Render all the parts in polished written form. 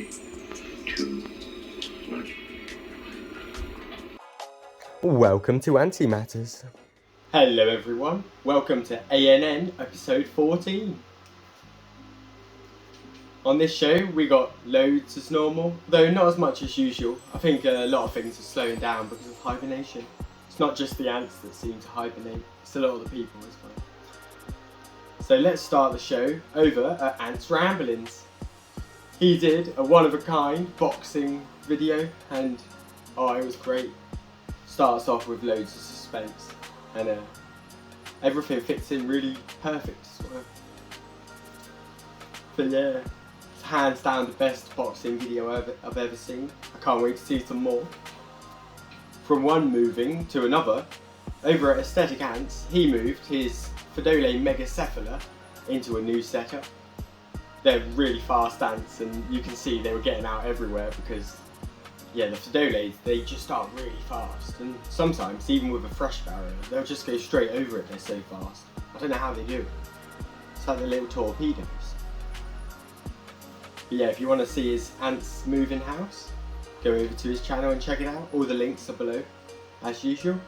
3, 2, 1. Welcome to Antimatters. Hello everyone, welcome to ANN episode 14. On this show we got loads as normal, though not as much as usual. I think a lot of things are slowing down because of hibernation. It's not just the ants that seem to hibernate, it's a lot of the people as well. So let's start the show over at Ants Ramblings. He did a one-of-a-kind boxing video and it was great. Starts off with loads of suspense and everything fits in really perfect sort of. But yeah, it's hands down the best boxing video I've ever seen. I can't wait to see some more. From one moving to another, over at Aesthetic Ants, he moved his Fidole Megacephala into a new setup. They're really fast ants and you can see they were getting out everywhere because the Fidoles, they just start really fast, and sometimes even with a fresh barrier they'll just go straight over it, they're so fast. I don't know how they do it. It's like the little torpedoes. But yeah, if you want to see his ants moving house, go over to his channel and check it out. All the links are below, as usual.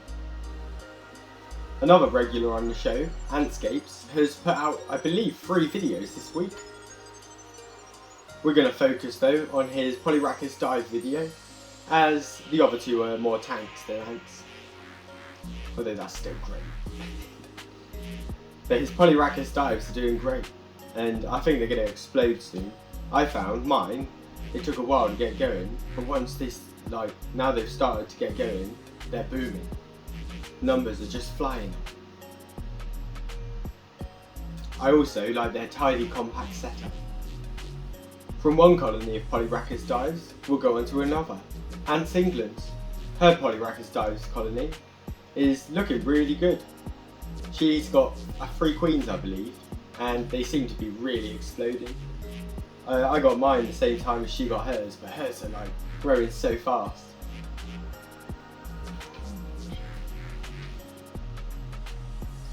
Another regular on the show, Antscapes, has put out, I believe, 3 videos this week. We're going to focus though on his Polyrachus dive video, as the other 2 are more tanks than ants. Although that's still great. But his Polyrachus dives are doing great, and I think they're going to explode soon. I found mine, it took a while to get going, but once now they've started to get going, they're booming. Numbers are just flying. I also like their tidy compact setup. From one colony of Polyrachus dives, we'll go on to another. Ants England. Her Polyrachus dives colony is looking really good. She's got 3 queens, I believe, and they seem to be really exploding. I got mine the same time as she got hers, but hers are growing so fast.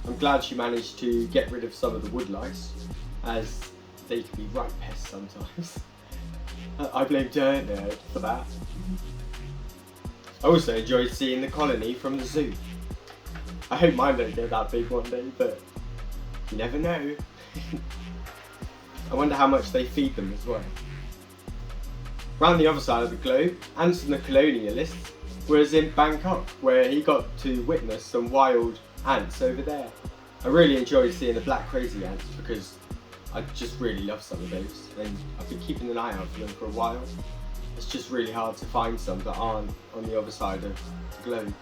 I'm glad she managed to get rid of some of the wood lice, as they can be right pests sometimes. I blame Dirt Nerd for that. I also enjoyed seeing the colony from the zoo. I hope mine don't get that big one day, but you never know. I wonder how much they feed them as well. Round the other side of the globe, Antscon the colonialist was in Bangkok, where he got to witness some wild ants over there. I really enjoyed seeing the black crazy ants because I just really love some of those, and I've been keeping an eye out for them for a while. It's just really hard to find some that aren't on the other side of the globe.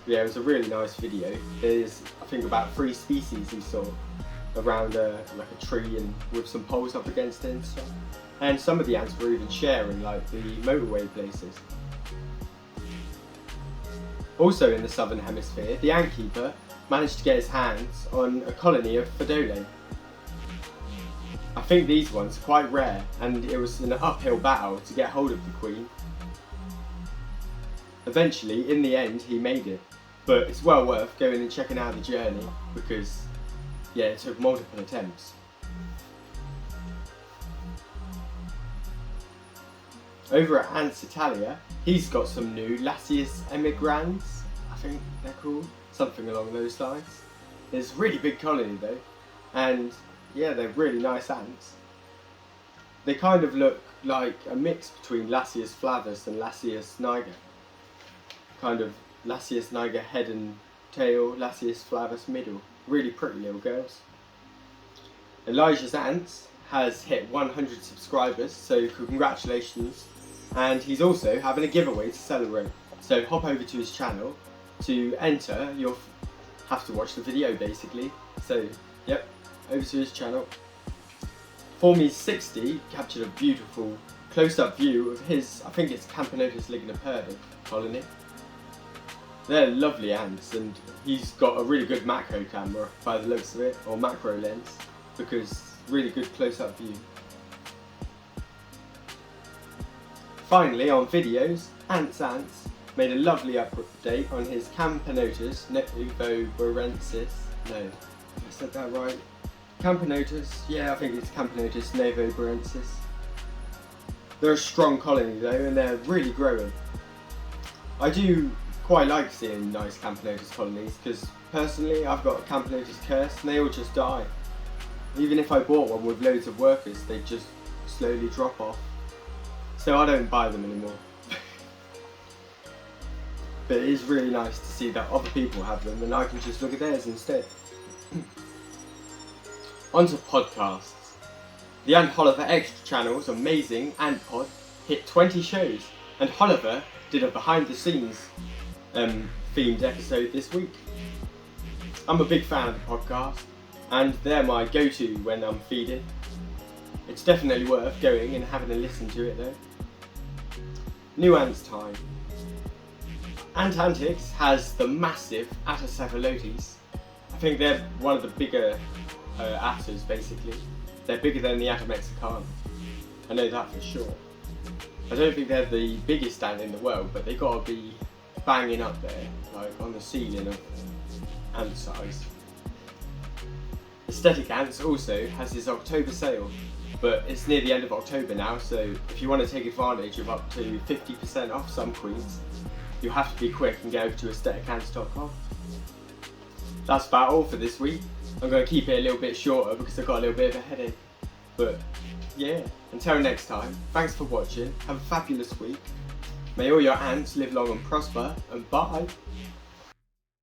Yeah, it was a really nice video. There's, I think, about 3 species he saw around a tree and with some poles up against it and stuff. And some of the ants were even sharing the motorway places. Also in the southern hemisphere, the ant keeper managed to get his hands on a colony of Fidole. I think these ones are quite rare, and it was an uphill battle to get hold of the queen. Eventually, in the end, he made it, but it's well worth going and checking out the journey because, it took multiple attempts. Over at Ants Italia, he's got some new Lasius emigrans, I think they're called. Something along those lines. It's a really big colony though, and they're really nice ants. They kind of look like a mix between Lasius flavus and Lasius niger. Kind of Lasius niger head and tail, Lasius flavus middle. Really pretty little girls. Elijah's Ants has hit 100 subscribers, so congratulations. And he's also having a giveaway to celebrate. So hop over to his channel. To enter, you'll have to watch the video basically. So, over to his channel. Formies60 captured a beautiful close-up view of his, I think it's Camponotus lignoperda colony. They're lovely ants, and he's got a really good macro camera by the looks of it, or macro lens, because really good close-up view. Finally, on videos, Ants made a lovely update on his Camponotus novoborensis. No, I said that right. Camponotus, yeah, I think it's Camponotus novoborensis. They're a strong colony though, and they're really growing. I do quite like seeing nice Camponotus colonies because personally I've got a Camponotus curse and they all just die. Even if I bought one with loads of workers, they just slowly drop off. So I don't buy them anymore. But it is really nice to see that other people have them and I can just look at theirs instead. On to podcasts. The Ant Holliver Extra Channel's amazing Ant Pod hit 20 shows, and Holliver did a behind the scenes themed episode this week. I'm a big fan of the podcast, and they're my go-to when I'm feeding. It's definitely worth going and having a listen to it though. New Ants time. Antics has the massive Attocephalotes. I think they're one of the bigger atters basically. They're bigger than the Antscon. I know that for sure. I don't think they're the biggest ant in the world, but they gotta be banging up there, like on the ceiling of ant size. Aesthetic Ants also has this October sale, but it's near the end of October now, so if you want to take advantage of up to 50% off some queens, you'll have to be quick and go over to aestheticants.com. That's about all for this week. I'm going to keep it a little bit shorter because I've got a little bit of a headache. But yeah, until next time, thanks for watching, have a fabulous week. May all your ants live long and prosper, and bye!